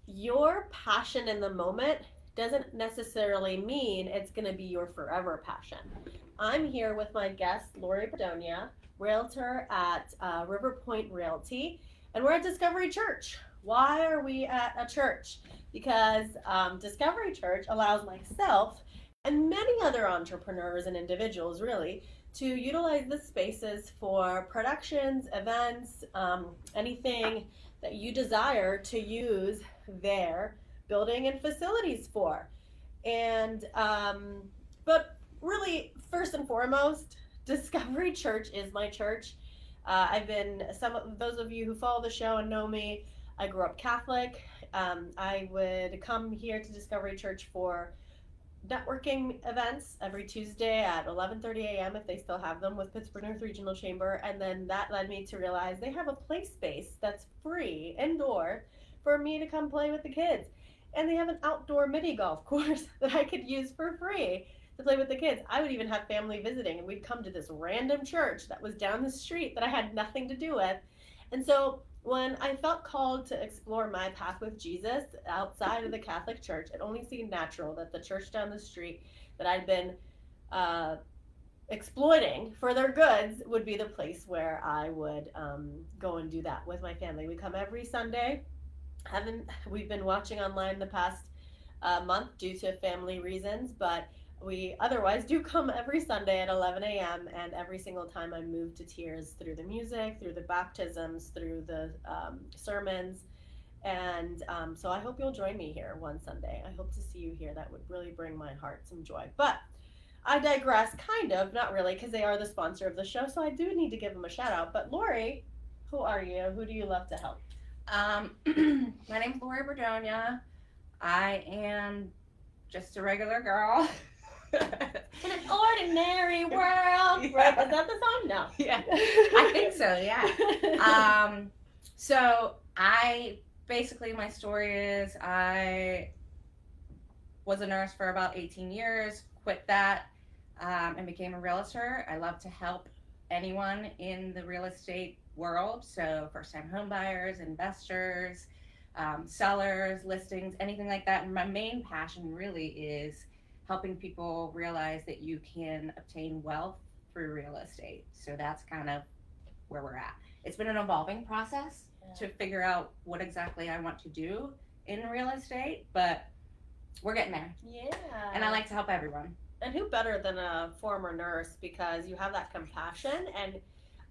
your passion in the moment doesn't necessarily mean it's going to be your forever passion. I'm here with my guest, Lori Bordogna, Realtor at Riverpoint Realty, and we're at Discovery Church. Why are we at a church? Because Discovery Church allows myself and many other entrepreneurs and individuals really to utilize the spaces for productions, events, anything that you desire to use their building and facilities for. And but really, first and foremost, Discovery Church is my church. I've been some of those of you who follow the show and know me. I grew up Catholic. I would come here to Discovery Church for networking events every Tuesday at 11:30 a.m. if they still have them with Pittsburgh North Regional Chamber, and then that led me to realize they have a play space that's free indoor for me to come play with the kids, and they have an outdoor mini golf course that I could use for free to play with the kids. I would even have family visiting, and we'd come to this random church that was down the street that I had nothing to do with, and so when I felt called to explore my path with Jesus outside of the Catholic Church, it only seemed natural that the church down the street that I'd been uh, exploiting for their goods would be the place where I would go and do that with my family. We come every Sunday. We've been watching online the past month due to family reasons, but we otherwise do come every Sunday at 11 a.m. and every single time I'm moved to tears through the music, through the baptisms, through the sermons. And so I hope you'll join me here one Sunday. I hope to see you here. That would really bring my heart some joy. But I digress, kind of, not really, because they are the sponsor of the show. So I do need to give them a shout out. But Lori, who are you? Who do you love to help? My name's Lori Bordogna. I am just a regular girl. In an ordinary world, yeah. Right? Is that the song? No. Yeah, I think so. Yeah. So basically my story is I was a nurse for about 18 years, quit that, and became a realtor. I love to help anyone in the real estate world. So first-time home buyers, investors, sellers, listings, anything like that. And my main passion really is helping people realize that you can obtain wealth through real estate. So that's kind of where we're at. It's been an evolving process to figure out what exactly I want to do in real estate, but we're getting there. Yeah. And I like to help everyone. And who better than a former nurse, because you have that compassion, and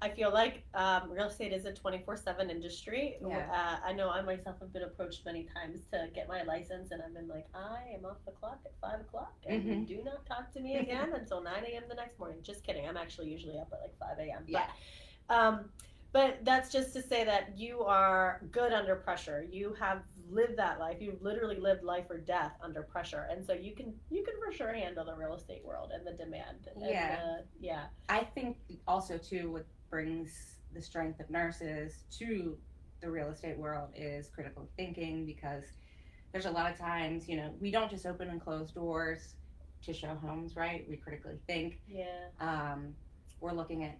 I feel like real estate is a 24/7 industry. Yeah. I know I myself have been approached many times to get my license, and I've been like, I am off the clock at 5 o'clock, and do not talk to me again until 9 a.m. the next morning. Just kidding. I'm actually usually up at like 5 a.m. Yeah. But that's just to say that you are good under pressure. You have lived that life. You've literally lived life or death under pressure, and so you can for sure handle the real estate world and the demand. Yeah. Yeah. I think also too what brings the strength of nurses to the real estate world is critical thinking, because there's a lot of times, we don't just open and close doors to show homes, right? We critically think. Yeah. We're looking at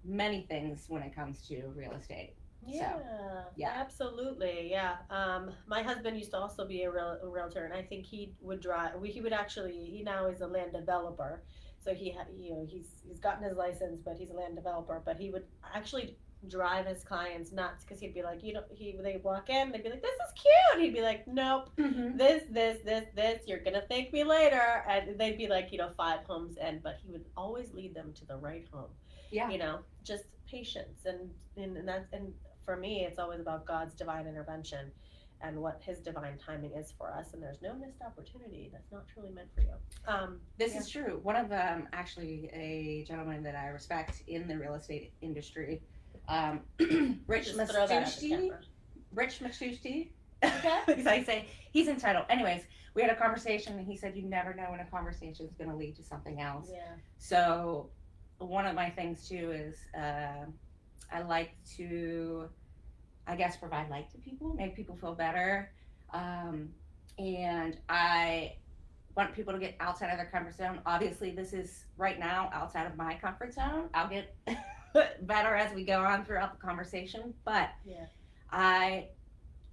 many things when it comes to real estate. Yeah, so, yeah, absolutely. Yeah. My husband used to also be a realtor, and I think he would drive. He now is a land developer. So he's gotten his license, but he's a land developer. But he would actually drive his clients nuts, because he'd be like, they walk in, they'd be like, this is cute. He'd be like, nope, this, you're gonna thank me later. And they'd be like, 5 homes in, but he would always lead them to the right home. Yeah. Just patience, and for me, it's always about God's divine intervention and what His divine timing is for us. And there's no missed opportunity that's not truly meant for you. This is true. One of actually a gentleman that I respect in the real estate industry, Rich Matusti. Okay. Because I say he's entitled. Anyways, we had a conversation, and he said you never know when a conversation is going to lead to something else. Yeah. So one of my things too is I like to, I guess, provide light to people, make people feel better, and I want people to get outside of their comfort zone. Obviously, this is right now outside of my comfort zone. I'll get better as we go on throughout the conversation, but yeah. I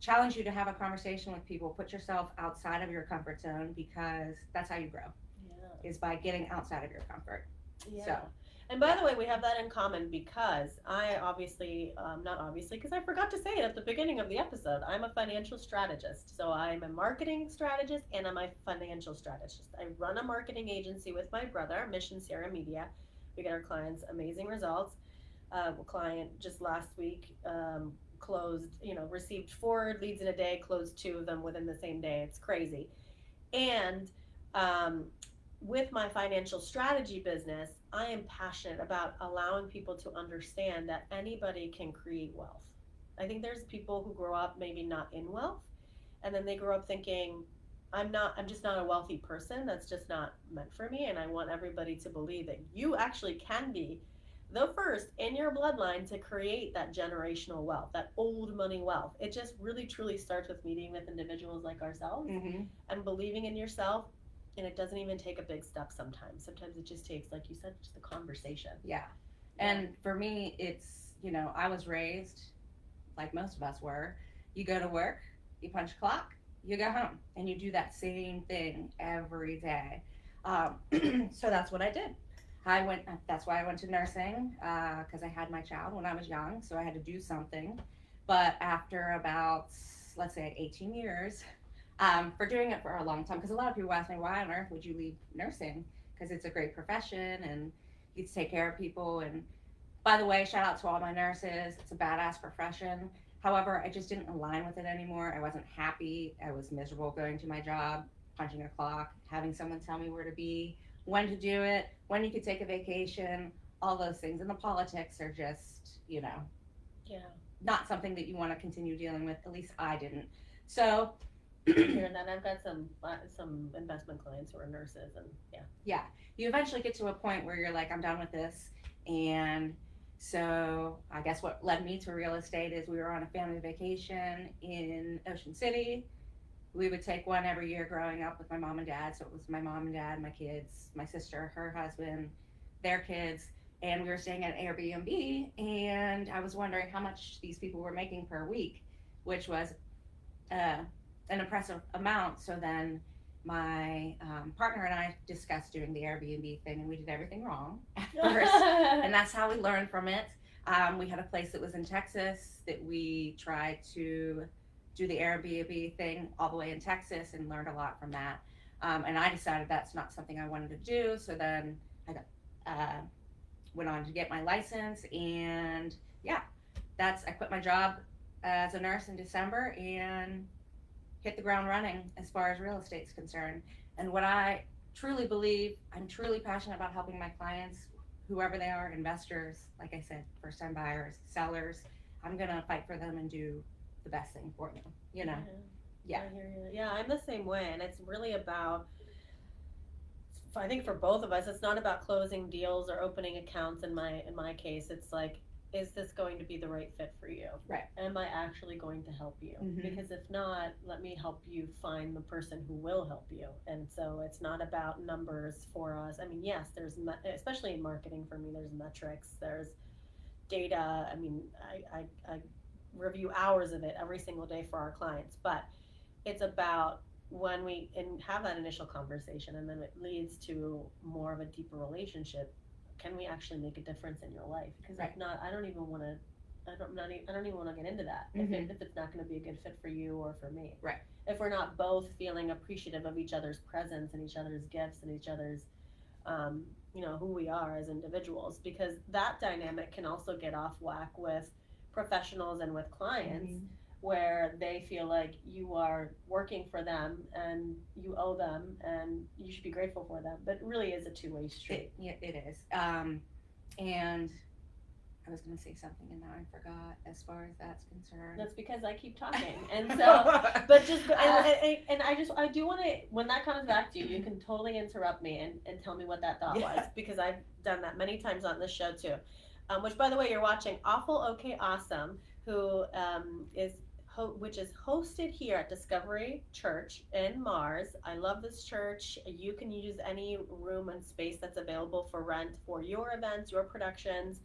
challenge you to have a conversation with people. Put yourself outside of your comfort zone, because that's how you grow, Yeah. is by getting outside of your comfort. Yeah. So, And by the way, we have that in common because I obviously, not obviously, because I forgot to say it at the beginning of the episode, I'm a financial strategist. So I'm a marketing strategist and I'm a financial strategist. I run a marketing agency with my brother, Mission Sierra Media. We get our clients amazing results. A client just last week closed, received 4 leads in a day, closed 2 of them within the same day. It's crazy. And um, with my financial strategy business, I am passionate about allowing people to understand that anybody can create wealth. I think there's people who grow up maybe not in wealth, and then they grow up thinking, I'm just not a wealthy person. That's just not meant for me. And I want everybody to believe that you actually can be the first in your bloodline to create that generational wealth, that old money wealth. It just really truly starts with meeting with individuals like ourselves and believing in yourself. And it doesn't even take a big step sometimes. Sometimes it just takes, like you said, just a conversation. Yeah. And for me, it's, I was raised like most of us were. You go to work, you punch a clock, you go home, and you do that same thing every day. So that's what I did. That's why I went to nursing, because I had my child when I was young, so I had to do something. But after about, let's say, 18 years, for doing it for a long time, because a lot of people ask me, why on earth would you leave nursing? Because it's a great profession and you get to take care of people. And by the way, shout out to all my nurses. It's a badass profession. However, I just didn't align with it anymore. I wasn't happy. I was miserable going to my job, punching a clock, having someone tell me where to be, when to do it, when you could take a vacation, all those things. And the politics are just, Yeah. not something that you want to continue dealing with. At least I didn't. So Hearing that, I've got some investment clients who are nurses, and yeah, you eventually get to a point where you're like, I'm done with this. And so I guess what led me to real estate is we were on a family vacation in Ocean City. We would take one every year growing up with my mom and dad. So it was my mom and dad, my kids, my sister, her husband, their kids. And we were staying at Airbnb, and I was wondering how much these people were making per week, which was an impressive amount. So then my partner and I discussed doing the Airbnb thing, and we did everything wrong at first. And that's how we learned from it. We had a place that was in Texas that we tried to do the Airbnb thing all the way in Texas, and learned a lot from that. And I decided that's not something I wanted to do. So then I went on to get my license, and I quit my job as a nurse in December and hit the ground running as far as real estate's concerned. And what I truly believe, I'm truly passionate about helping my clients, whoever they are, investors, like I said, first time buyers, sellers. I'm gonna fight for them and do the best thing for them, Yeah. I hear you. Yeah, I'm the same way, and it's really about, I think for both of us, it's not about closing deals or opening accounts. In my case, it's like, is this going to be the right fit for you? Right. Am I actually going to help you? Mm-hmm. Because if not, let me help you find the person who will help you. And so it's not about numbers for us. I mean, yes, especially in marketing for me, there's metrics, there's data. I mean, I review hours of it every single day for our clients, but it's about when we have that initial conversation, and then it leads to more of a deeper relationship. Can we actually make a difference in your life? Because if not, I don't even want to get into that. Mm-hmm. If it's not going to be a good fit for you or for me. Right. If we're not both feeling appreciative of each other's presence and each other's gifts and each other's, who we are as individuals, because that dynamic can also get off whack with professionals and with clients. Mm-hmm. Where they feel like you are working for them and you owe them and you should be grateful for them, but it really is a two-way street. It is. And I was going to say something and now I forgot as far as that's concerned. That's because I keep talking. And so, but just, and I do want to, when that comes back to you, you can totally interrupt me and tell me what that thought was, because I've done that many times on this show too. Which, by the way, you're watching Awful Okay Awesome, who which is hosted here at Discovery Church in Mars. I love this church. You can use any room and space that's available for rent for your events, your productions.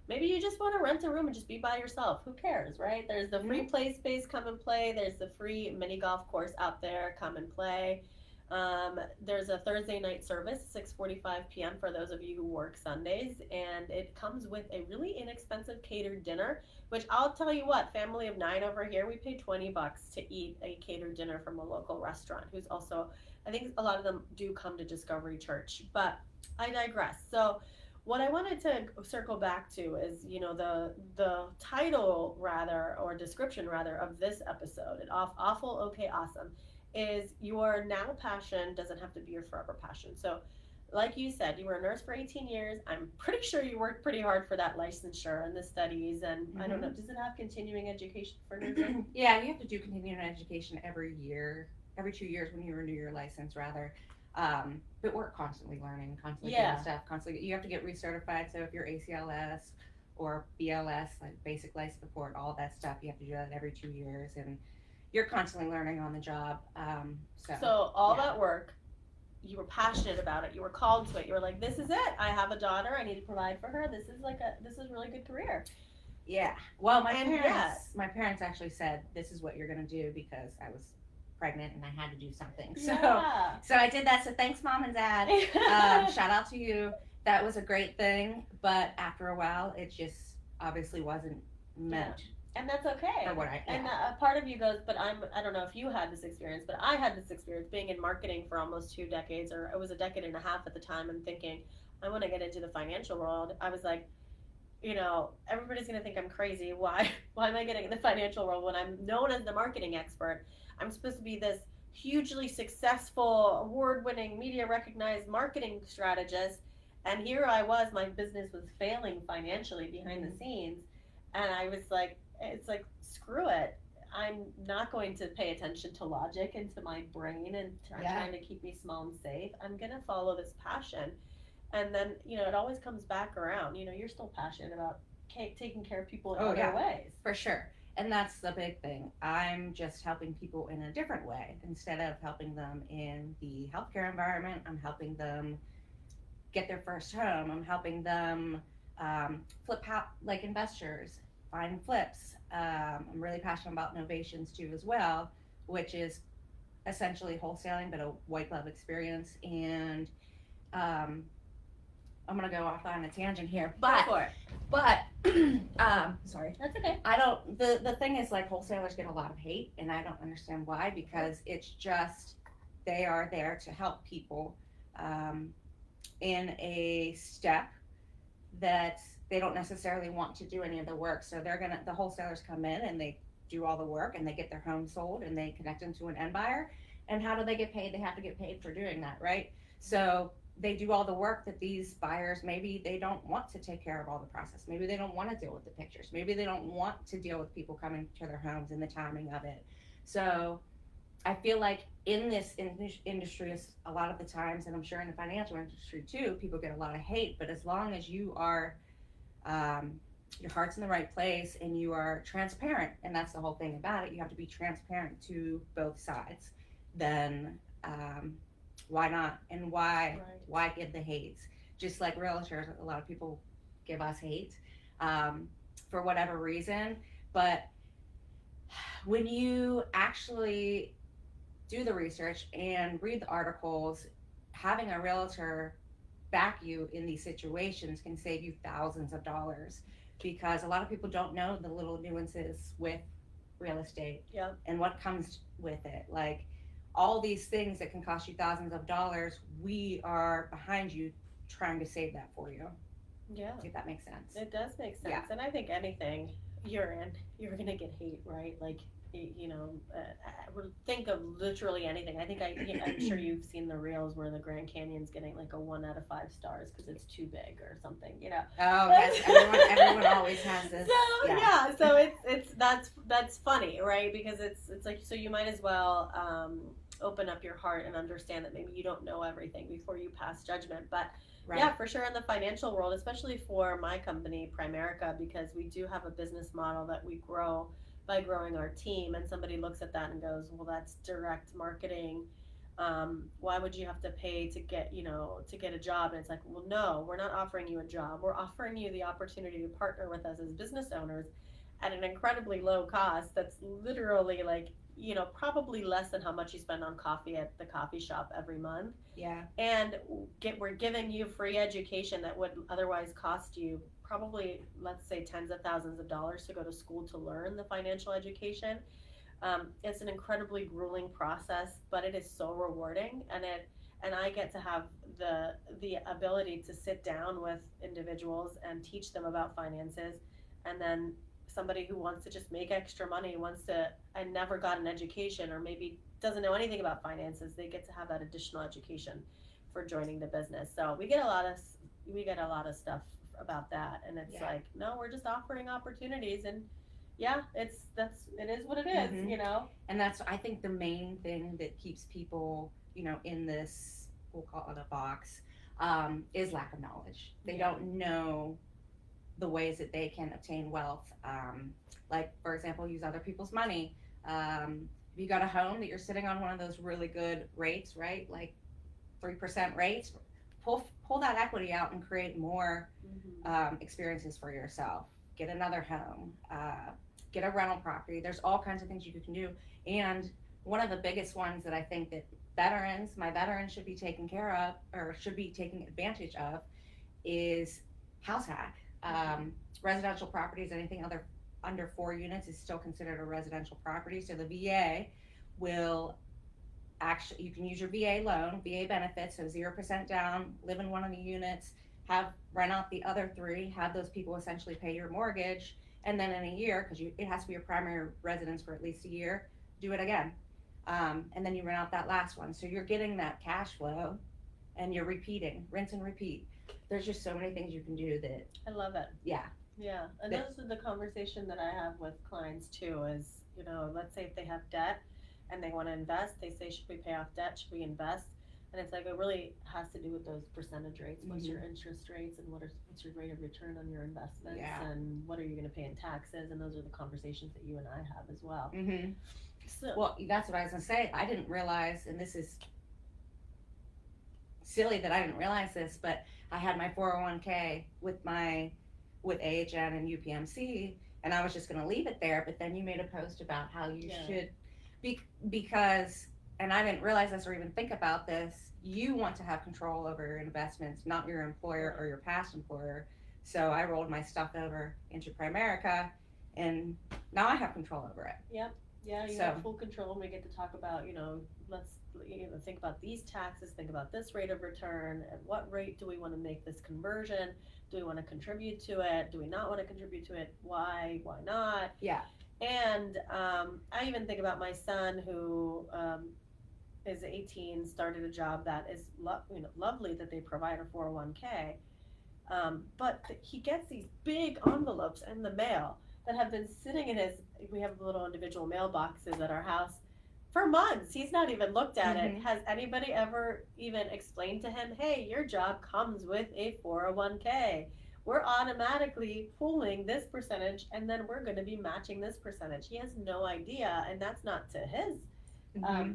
Maybe you just want to rent a room and just be by yourself. Who cares, right? There's the free play space, come and play. There's the free mini golf course out there, come and play. There's a Thursday night service, 6:45 p.m. for those of you who work Sundays, and it comes with a really inexpensive catered dinner. Which I'll tell you what, family of 9 over here, we pay $20 to eat a catered dinner from a local restaurant. Who's also, I think a lot of them do come to Discovery Church, but I digress. So what I wanted to circle back to is, the title rather, or description rather, of this episode, awful, okay, awesome, is your now passion doesn't have to be your forever passion. So, like you said, you were a nurse for 18 years. I'm pretty sure you worked pretty hard for that licensure and the studies. And I don't know, does it have continuing education for nursing? Yeah, you have to do continuing education every year, every 2 years when you renew your license, rather. But we're constantly learning, constantly doing stuff, constantly. You have to get recertified. So if you're ACLS or BLS, like basic life support, all that stuff, you have to do that every 2 years, and you're constantly learning on the job. So all that work, you were passionate about it. You were called to it. You were like, "This is it. I have a daughter. I need to provide for her. This is a really good career." Yeah. Well, my parents actually said, "This is what you're gonna do," because I was pregnant and I had to do something. So I did that. So thanks, Mom and Dad. Shout out to you. That was a great thing. But after a while, it just obviously wasn't meant. Yeah. And that's okay. For what And a part of you goes, but I don't know if you had this experience, but I had this experience being in marketing for almost 2 decades, or it was a decade and a half at the time, and thinking, I want to get into the financial world. I was like, everybody's going to think I'm crazy. Why am I getting in the financial world when I'm known as the marketing expert? I'm supposed to be this hugely successful, award-winning, media-recognized marketing strategist, and here I was, my business was failing financially behind the scenes, and I was like, it's like, screw it. I'm not going to pay attention to logic and to my brain and trying to keep me small and safe. I'm going to follow this passion. And then, it always comes back around. You're still passionate about taking care of people in other ways. For sure. And that's the big thing. I'm just helping people in a different way. Instead of helping them in the healthcare environment, I'm helping them get their first home. I'm helping them flip out like investors, find flips. I'm really passionate about novations too as well, which is essentially wholesaling, but a white glove experience. And I'm gonna go off on a tangent here, but sorry, that's okay. The thing is, like, wholesalers get a lot of hate, and I don't understand why, because it's just, they are there to help people in a step that they don't necessarily want to do any of the work. So the wholesalers come in and they do all the work and they get their home sold and they connect them to an end buyer. And how do they get paid? They have to get paid for doing that, right? So they do all the work that these buyers, maybe they don't want to take care of all the process. Maybe they don't want to deal with the pictures. Maybe they don't want to deal with people coming to their homes and the timing of it. So I feel like in this industry, a lot of the times, and I'm sure in the financial industry too, people get a lot of hate. But as long as you are, your heart's in the right place and you are transparent, and that's the whole thing about it, you have to be transparent to both sides, then why not? And why give the hate? Just like realtors, a lot of people give us hate for whatever reason. But when you actually do the research and read the articles, having a realtor back you in these situations can save you thousands of dollars, because a lot of people don't know the little nuances with real estate and what comes with it. Like, all these things that can cost you thousands of dollars, we are behind you trying to save that for you. Yeah. If that makes sense. It does make sense. Yeah. And I think anything you're in, you're going to get hate, right? Like, think of literally anything. I think I'm sure you've seen the reels where the Grand Canyon's getting like a 1 out of 5 stars because it's too big or something, Oh, yes, everyone always has this. So so that's funny, right? Because it's like, so you might as well open up your heart and understand that maybe you don't know everything before you pass judgment. But yeah, for sure, in the financial world, especially for my company, Primerica, because we do have a business model that we grow by growing our team, and somebody looks at that and goes, well, that's direct marketing Why would you have to pay to get, to get a job? And it's like, well, no, we're not offering you a job. We're offering you the opportunity to partner with us as business owners at an incredibly low cost. That's literally like, probably less than how much you spend on coffee at the coffee shop every month. Yeah. And we're giving you free education that would otherwise cost you probably, let's say, tens of thousands of dollars to go to school to learn the financial education. It's an incredibly grueling process, but it is so rewarding, and I get to have the ability to sit down with individuals and teach them about finances, and then somebody who wants to just make extra money, wants to and never got an education, or maybe doesn't know anything about finances, they get to have that additional education for joining the business. So we get a lot of stuff about that, and it's Yeah. like, no, we're just offering opportunities, and yeah, it is what it is, Mhm. And that's, I think, the main thing that keeps people, in this, we'll call it a box, is lack of knowledge. They Yeah. don't know the ways that they can obtain wealth. Like, for example, use other people's money. If you got a home that you're sitting on one of those really good rates, right? Like 3% rates, pull that equity out and create more experiences for yourself. Get another home, get a rental property. There's all kinds of things you can do. And one of the biggest ones that I think that my veterans should be taken care of, or should be taking advantage of, is house hack. Residential properties, anything under 4 units is still considered a residential property. So the VA will actually, you can use your VA loan, VA benefits, so 0% down, live in one of the units, rent out the other three, have those people essentially pay your mortgage, and then in a year, because it has to be your primary residence for at least a year, do it again. And then you rent out that last one. So you're getting that cash flow, and you're repeating, rinse and repeat. There's just so many things you can do that. I love it. Yeah. Yeah, and those are the conversation that I have with clients too. Is, let's say if they have debt and they want to invest, they say, should we pay off debt? Should we invest? And it's like, it really has to do with those percentage rates. What's your interest rates, and what's your rate of return on your investments, and what are you going to pay in taxes? And those are the conversations that you and I have as well. Mm-hmm. So, well, that's what I was gonna say. I didn't realize, and this is silly that I didn't realize this, but I had my 401k with AHN and UPMC, and I was just going to leave it there. But then you made a post about how you should, because, and I didn't realize this or even think about this, you want to have control over your investments, not your employer or your past employer. So I rolled my stuff over into Primerica, and now I have control over it. Yep. Yeah, you have full control, and we get to talk about, let's think about these taxes, think about this rate of return, at what rate do we want to make this conversion? Do we want to contribute to it? Do we not want to contribute to it? Why not? Yeah. And I even think about my son, who is 18, started a job that is lovely, that they provide a 401k, but he gets these big envelopes in the mail that have been sitting in we have little individual mailboxes at our house for months. He's not even looked at it. Has anybody ever even explained to him, hey, your job comes with a 401k? We're automatically pooling this percentage, and then we're going to be matching this percentage. He has no idea, and that's not to his,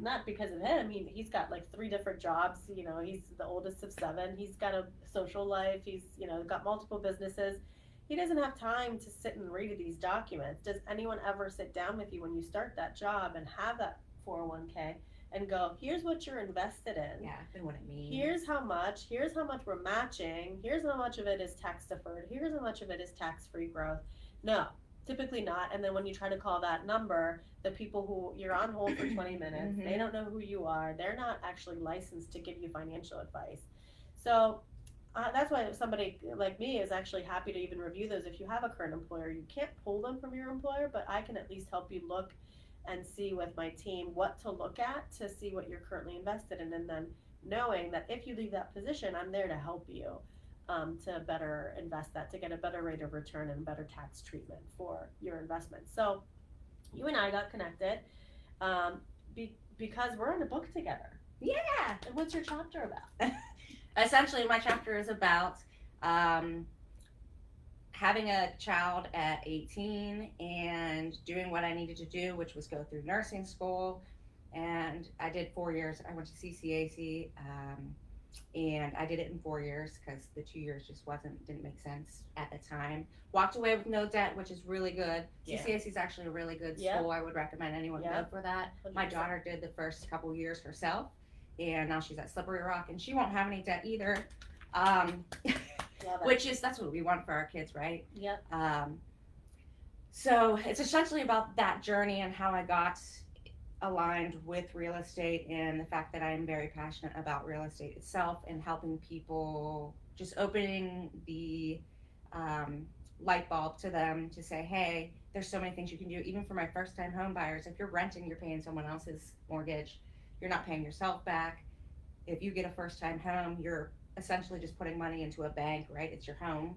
not because of him. He's got like 3 different jobs. He's the oldest of 7. He's got a social life. He's, got multiple businesses. He doesn't have time to sit and read these documents. Does anyone ever sit down with you when you start that job and have that 401k and go, here's what you're invested in? Yeah, and what it means. Here's how much we're matching. Here's how much of it is tax deferred. Here's how much of it is tax-free growth. No, typically not. And then when you try to call that number, the people who you're on hold for 20 minutes, they don't know who you are. They're not actually licensed to give you financial advice. So that's why somebody like me is actually happy to even review those. If you have a current employer, you can't pull them from your employer, but I can at least help you look and see with my team what to look at to see what you're currently invested in, and then knowing that if you leave that position, I'm there to help you to better invest that, to get a better rate of return and better tax treatment for your investment. So you and I got connected because we're in a book together. Yeah. And what's your chapter about? Essentially, my chapter is about having a child at 18 and doing what I needed to do, which was go through nursing school, and I did 4 years. I went to CCAC, and I did it in 4 years because the 2 years just didn't make sense at the time. Walked away with no debt, which is really good. Yeah. CCAC is actually a really good Yep. school. I would recommend anyone Yep. go for that. 100%. My daughter did the first couple years herself, and now she's at Slippery Rock, and she won't have any debt either. Love it. Which is, that's what we want for our kids, right? Yep. So it's essentially about that journey and how I got aligned with real estate, and the fact that I am very passionate about real estate itself and helping people, just opening the light bulb to them to say, hey, there's so many things you can do. Even for my first time home buyers, if you're renting, you're paying someone else's mortgage, you're not paying yourself back. If you get a first time home, you're essentially just putting money into a bank, right? It's your home.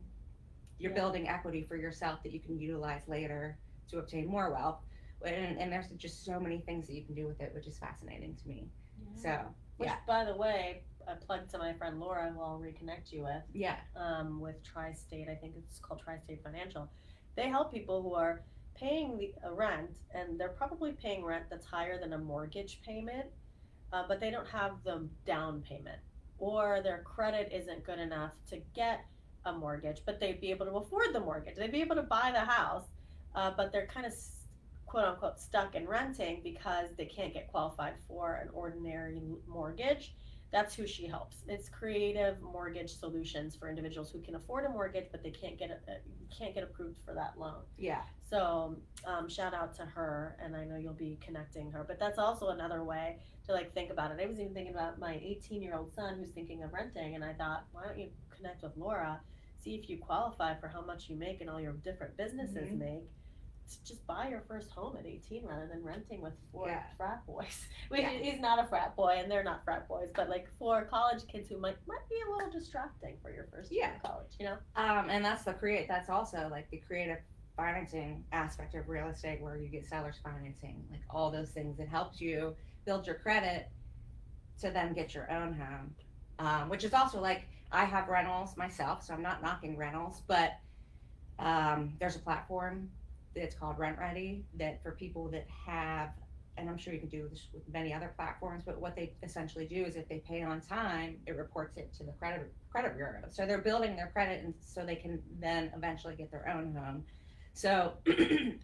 You're building equity for yourself that you can utilize later to obtain more wealth. And there's just so many things that you can do with it, which is fascinating to me. So, which, by the way, I plugged to my friend Laura, who I'll reconnect you with. Yeah. With Tri-State, I think it's called Tri-State Financial. They help people who are paying the rent, and they're probably paying rent that's higher than a mortgage payment, but they don't have the down payment, or their credit isn't good enough to get a mortgage, but they'd be able to afford the mortgage. They'd be able to buy the house, but they're kind of quote unquote stuck in renting because they can't get qualified for an ordinary mortgage. That's who she helps. It's creative mortgage solutions for individuals who can afford a mortgage, but they can't get approved for that loan. Yeah. So shout out to her, and I know you'll be connecting her. But that's also another way to like think about it. I was even thinking about my 18-year-old son who's thinking of renting, and I thought, why don't you connect with Laura, see if you qualify for how much you make and all your different businesses make. Just buy your first home at 18 rather than renting with four frat boys. He's not a frat boy, and they're not frat boys, but like 4 college kids who might be a little distracting for your first year of college, you know? And that's also like the creative financing aspect of real estate, where you get seller's financing, like all those things that helps you build your credit to then get your own home. Which is also like, I have rentals myself, so I'm not knocking rentals, but there's a platform. It's called Rent Ready, that for people that have, and I'm sure you can do this with many other platforms, but what they essentially do is if they pay on time, it reports it to the credit bureau. So they're building their credit, and so they can then eventually get their own home. So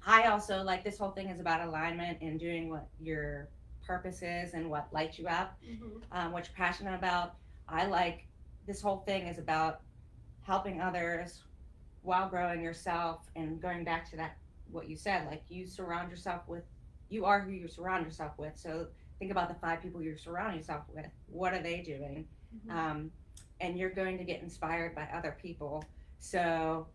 I also, like, this whole thing is about alignment and doing what your purpose is and what lights you up, what you're passionate about. This whole thing is about helping others while growing yourself, and going back to that, what you said, like, you are who you surround yourself with. So think about the 5 people you surround yourself with. What are they doing? And you're going to get inspired by other people. So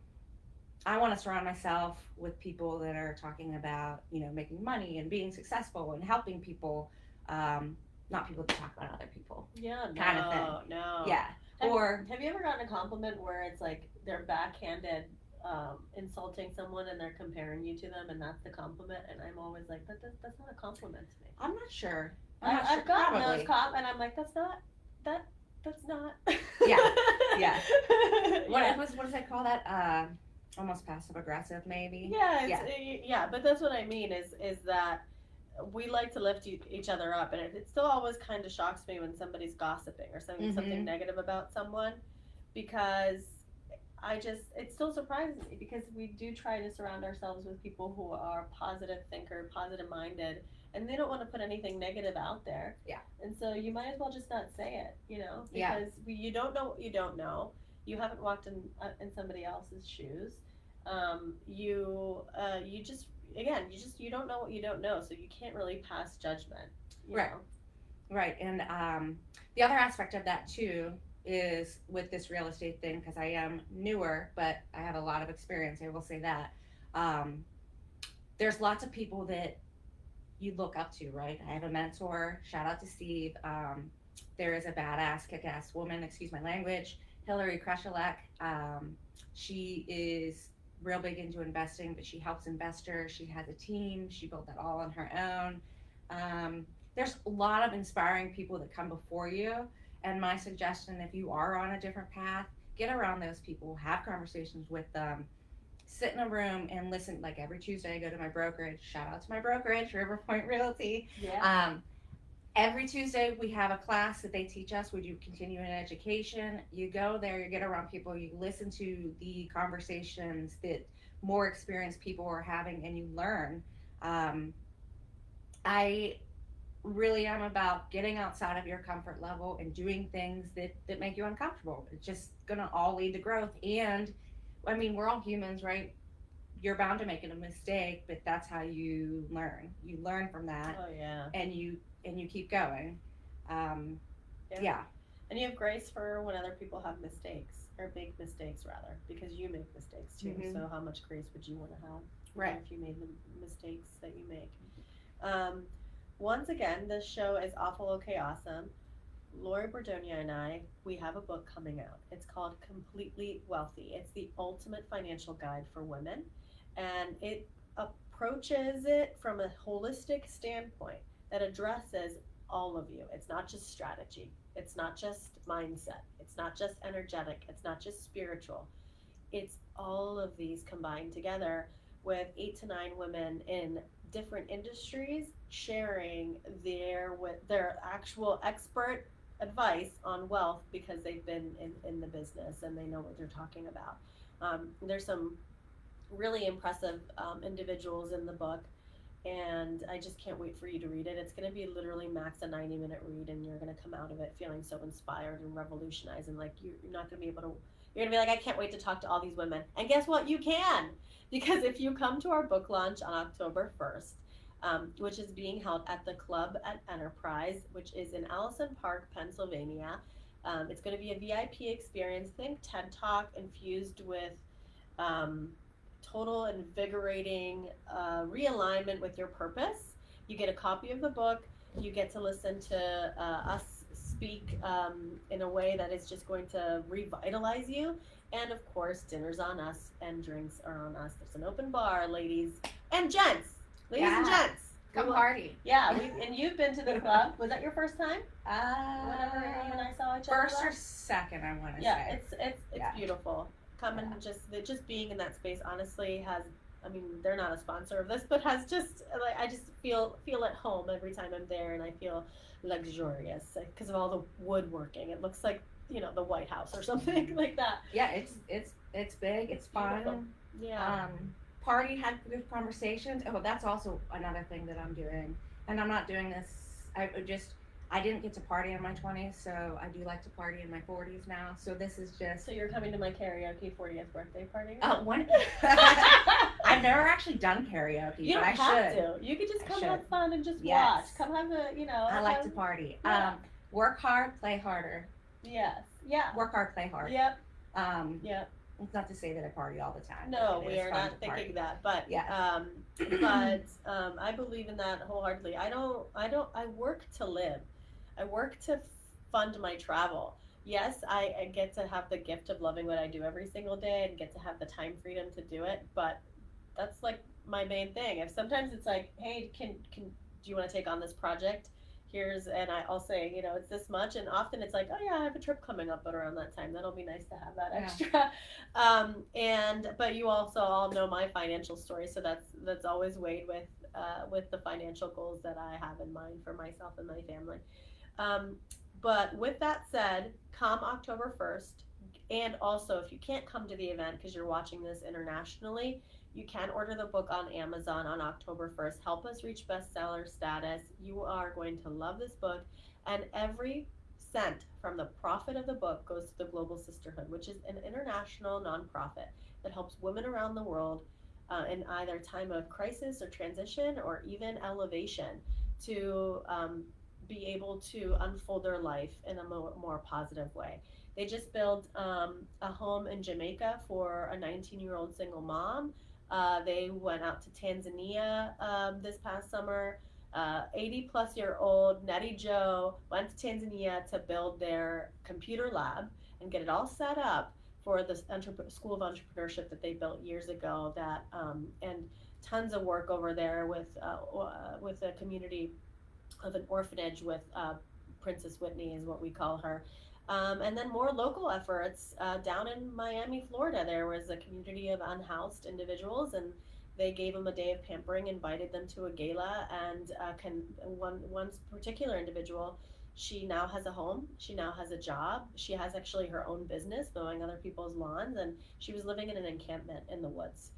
I want to surround myself with people that are talking about, making money and being successful and helping people, not people that talk about other people. Yeah, kind of thing. No. Yeah. Have you ever gotten a compliment where it's like they're backhanded insulting someone and they're comparing you to them, and that's the compliment? And I'm always like, that's not a compliment to me. I'm not sure. I've gotten those and I'm like, that's not. Yeah. What does that call that? Almost passive aggressive, maybe. Yeah. But that's what I mean is that we like to lift each other up, and it still always kind of shocks me when somebody's gossiping or saying something negative about someone, because it still surprises me, because we do try to surround ourselves with people who are positive thinker, positive minded, and they don't want to put anything negative out there. Yeah. And so you might as well just not say it, because you don't know what you don't know. You haven't walked in somebody else's shoes. You don't know what you don't know, so you can't really pass judgment. You know? Right. And the other aspect of that too is with this real estate thing, because I am newer, but I have a lot of experience, I will say that. There's lots of people that you look up to, right? I have a mentor, shout out to Steve. There is a badass, kick-ass woman, excuse my language, Hillary Kreshelek. She is real big into investing, but she helps investors. She has a team. She built that all on her own. There's a lot of inspiring people that come before you. And my suggestion, if you are on a different path, get around those people, have conversations with them, sit in a room and listen. Like every Tuesday I go to my brokerage, shout out to my brokerage, Riverpoint Realty. Every Tuesday we have a class that they teach us. We do continuing education. You go there, you get around people, you listen to the conversations that more experienced people are having, and you learn. I really am about getting outside of your comfort level and doing things that make you uncomfortable. It's just gonna all lead to growth. And I mean, we're all humans, right? You're bound to make a mistake, but that's how you learn. You learn from that, Oh yeah. and you keep going. Um, yeah. And you have grace for when other people have mistakes, or big mistakes rather, because you make mistakes too. Mhm. So how much grace would you want to have, Right. if you made the mistakes that you make? Um, Once again, this show is Awful Okay Awesome. Lori Bordogna and I, we have a book coming out. It's called Completely Wealthy. It's the ultimate financial guide for women, and it approaches it from a holistic standpoint that addresses all of you. It's not just strategy, it's not just mindset, it's not just energetic, it's not just spiritual. It's all of these combined together with 8 to 9 women in different industries sharing their actual expert advice on wealth because they've been in the business and they know what they're talking about. There's some really impressive individuals in the book, and I just can't wait for you to read it. It's going to be literally max a 90-minute read, and you're going to come out of it feeling so inspired and revolutionized, and like you're not going to be able to. You're going to be like, I can't wait to talk to all these women. And guess what? You can, because if you come to our book launch on October 1st, which is being held at the Club at Enterprise, which is in Allison Park, Pennsylvania. It's going to be a VIP experience. Think TED Talk infused with um, total invigorating realignment with your purpose. You get a copy of the book. You get to listen to us speak in a way that is just going to revitalize you. And of course, dinner's on us and drinks are on us. There's an open bar, ladies and gents. Ladies and gents. Come party. Yeah, and you've been to the club. Was that your first time? Whenever you and I saw each other. First or second, I want to say. Yeah, it's beautiful. Come and just being in that space honestly has. I mean, they're not a sponsor of this, but has just like I just feel at home every time I'm there, and I feel luxurious because of all the woodworking. It looks like the White House or something like that. Yeah, it's big. It's fun. Beautiful. Yeah. Party, had good conversations. Oh, that's also another thing that I'm doing, and I'm not doing this. I didn't get to party in my 20s, so I do like to party in my 40s now. So this is just. So you're coming to my karaoke 40th birthday party? One. I've never actually done karaoke. You don't have to. You could just come have fun and just watch. Come have a. I like to party. Yeah. Work hard, play harder. Yes. Yeah. Work hard, play hard. Yep. Yep. It's not to say that I party all the time. No, we are not thinking that. But I believe in that wholeheartedly. I work to live. I work to fund my travel. Yes, I get to have the gift of loving what I do every single day and get to have the time freedom to do it. But that's like my main thing. If sometimes it's like, hey, do you want to take on this project? And I'll say, it's this much, and often it's like, oh yeah, I have a trip coming up, but around that time, that'll be nice to have that extra. But you also all know my financial story, so that's always weighed with the financial goals that I have in mind for myself and my family. But with that said, come October 1st, and also if you can't come to the event because you're watching this internationally, you can order the book on Amazon on October 1st. Help us reach bestseller status. You are going to love this book. And every cent from the profit of the book goes to the Global Sisterhood, which is an international nonprofit that helps women around the world in either time of crisis or transition or even elevation to be able to unfold their life in a more positive way. They just built a home in Jamaica for a 19-year-old single mom. They went out to Tanzania this past summer. 80-plus-year-old Nettie Joe went to Tanzania to build their computer lab and get it all set up for the School of Entrepreneurship that they built years ago. And tons of work over there with a community of an orphanage with Princess Whitney is what we call her. And then more local efforts down in Miami, Florida. There was a community of unhoused individuals, and They gave him a day of pampering, invited them to a gala, and one particular individual, she now has a home, she now has a job, she has actually her own business mowing other people's lawns, and she was living in an encampment in the woods.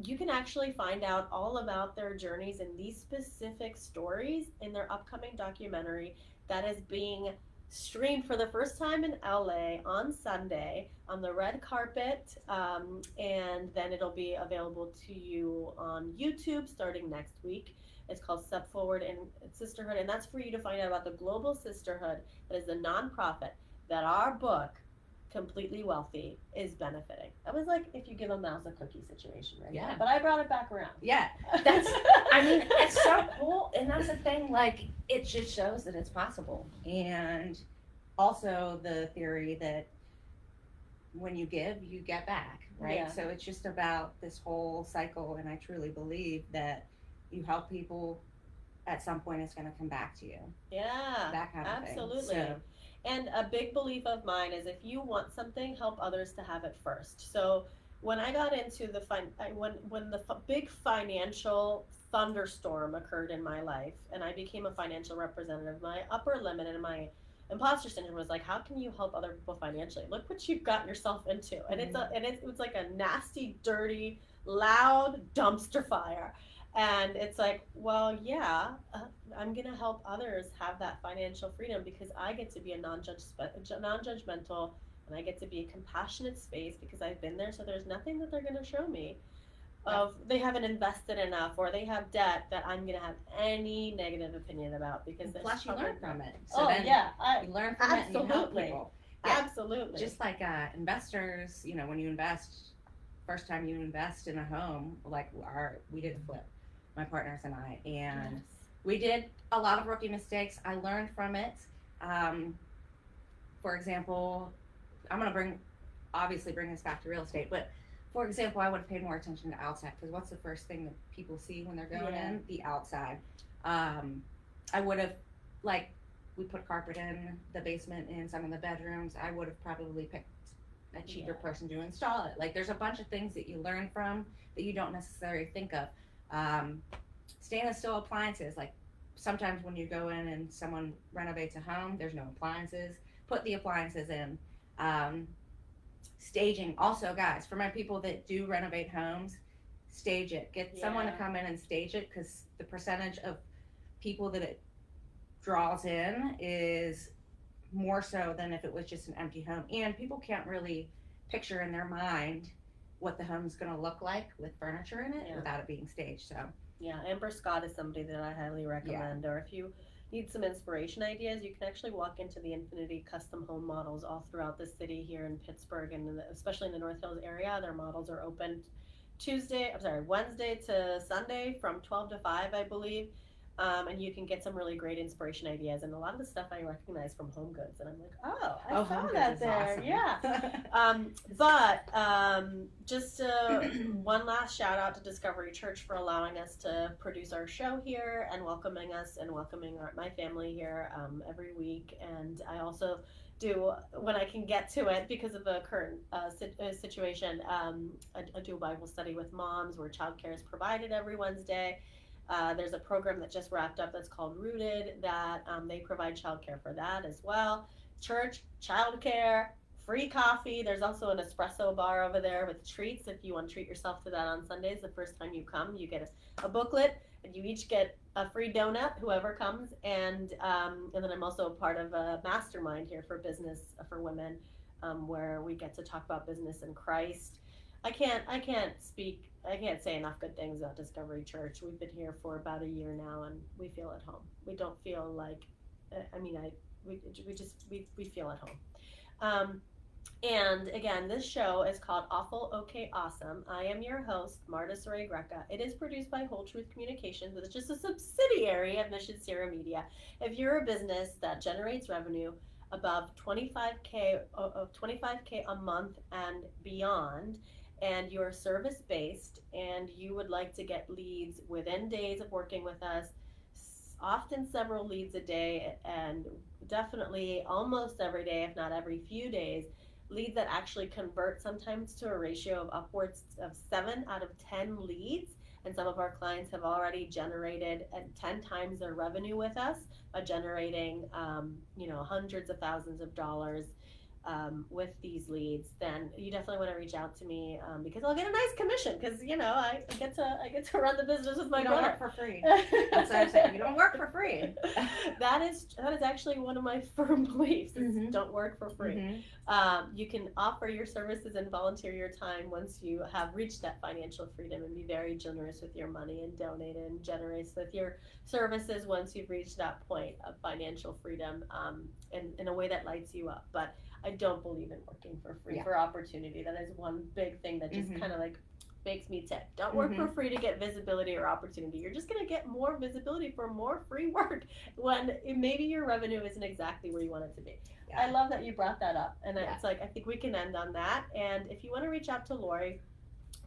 You can actually find out all about their journeys and these specific stories in their upcoming documentary that is being streamed for the first time in LA on Sunday on the red carpet, and then it'll be available to you on YouTube starting next week. It's called Step Forward in Sisterhood, and that's for you to find out about the global sisterhood that is the nonprofit that our book, Completely Wealthy, is benefiting. That was like if you give a mouse a cookie situation, right? Yeah. But I brought it back around. Yeah, that's, I mean, it's so cool, and that's the thing, like, it just shows that it's possible, and also the theory that when you give, you get back, right? Yeah. So it's just about this whole cycle, and I truly believe that you help people, at some point it's going to come back to you. Yeah, That kind of absolutely. thing. So, and a big belief of mine is if you want something, help others to have it first. So when I got into the when the big financial thunderstorm occurred in my life, and I became a financial representative, my upper limit and my imposter syndrome was like, how can you help other people financially? Look what you've gotten yourself into, and it was like a nasty, dirty, loud dumpster fire. And it's like, well, yeah, I'm gonna help others have that financial freedom because I get to be a non-judgmental, and I get to be a compassionate space because I've been there. So there's nothing that they're gonna show me of they haven't invested enough or they have debt that I'm gonna have any negative opinion about because plus you learn from it. So oh then yeah, you learn from it and you help people. Yeah. Absolutely. Just like investors, you know, when you invest, first time you invest in a home, like we did a flip, my partners and I, and yes. we did a lot of rookie mistakes. I learned from it. For example, I'm going to obviously bring this back to real estate, but for example, I would have paid more attention to outside, because what's the first thing that people see when they're going in? The outside. I would have, like, we put carpet in the basement in some of the bedrooms. I would have probably picked a cheaper person to install it. Like, there's a bunch of things that you learn from that you don't necessarily think of. Stainless steel appliances, like sometimes when you go in and someone renovates a home, there's no appliances. Put the appliances in. Staging, also, guys, for my people that do renovate homes, stage it. Get someone to come in and stage it, because the percentage of people that it draws in is more so than if it was just an empty home. And people can't really picture in their mind what the home's going to look like with furniture in it without it being staged. So yeah, Amber Scott is somebody that I highly recommend. Or if you need some inspiration ideas, you can actually walk into the Infinity custom home models all throughout the city here in Pittsburgh, and especially in the North Hills area. Their models are open Wednesday to Sunday from 12 to 5, I believe. And you can get some really great inspiration ideas, and a lot of the stuff I recognize from Home Goods, and I'm like, I saw that there. Awesome. Just one last shout out to Discovery Church for allowing us to produce our show here and welcoming us and welcoming my family here every week. And I also do, when I can get to it because of the current situation, I do a Bible study with moms where childcare is provided every Wednesday. There's a program that just wrapped up that's called Rooted that they provide childcare for that as well. Church, childcare, free coffee. There's also an espresso bar over there with treats if you want to treat yourself to that on Sundays. The first time you come, you get a booklet, and you each get a free donut, whoever comes. And then I'm also part of a mastermind here for business for women, where we get to talk about business in Christ. I can't say enough good things about Discovery Church. We've been here for about a year now, and we feel at home. We don't feel like, we feel at home. And again, this show is called Awful Okay Awesome. I am your host, Marta Saray Greca. It is produced by Whole Truth Communications, which is just a subsidiary of Mission Sierra Media. If you're a business that generates revenue above $25K a month and beyond, and you're service-based, and you would like to get leads within days of working with us, often several leads a day, and definitely almost every day, if not every few days, leads that actually convert sometimes to a ratio of upwards of 7 out of 10 leads, And some of our clients have already generated 10 times their revenue with us by generating, hundreds of thousands of dollars with these leads. Then you definitely want to reach out to me because I'll get a nice commission because I get to run the business with my You don't brother. work for free. That's what I'm saying. You don't work for free. that is actually one of my firm beliefs. Is don't work for free. You can offer your services and volunteer your time once you have reached that financial freedom, and be very generous with your money and donate and generous with your services once you've reached that point of financial freedom in a way that lights you up. But I don't believe in working for free for opportunity. That is one big thing that just kind of like makes me tick. Don't work for free to get visibility or opportunity. You're just going to get more visibility for more free work when maybe your revenue isn't exactly where you want it to be. Yeah. I love that you brought that up. And it's like, I think we can end on that. And if you want to reach out to Lori,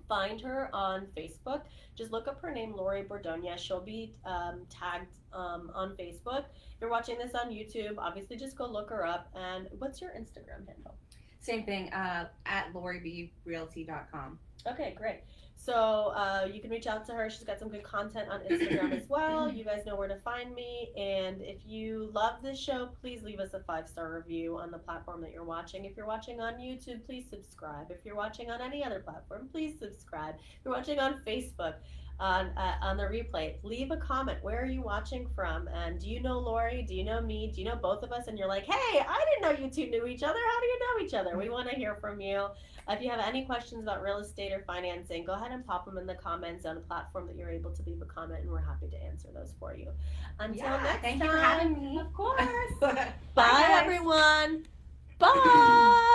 find her on Facebook. Just look up her name, Lori Bordogna. She'll be tagged on Facebook. If you're watching this on YouTube, obviously just go look her up. And what's your Instagram handle? Same thing, at LoriBRealty.com. Okay, great. So you can reach out to her. She's got some good content on Instagram as well. You guys know where to find me. And if you love this show, please leave us a 5-star review on the platform that you're watching. If you're watching on YouTube, please subscribe. If you're watching on any other platform, please subscribe. If you're watching on Facebook, on the replay, leave a comment. Where are you watching from? And do you know Lori? Do you know me? Do you know both of us? And you're like, hey, I didn't know you two knew each other. How do you know each other? We want to hear from you. If you have any questions about real estate or financing, go ahead and pop them in the comments on a platform that you're able to leave a comment, and we're happy to answer those for you. Until next time. Thank you for having me. Of course. Bye, Bye everyone. Bye.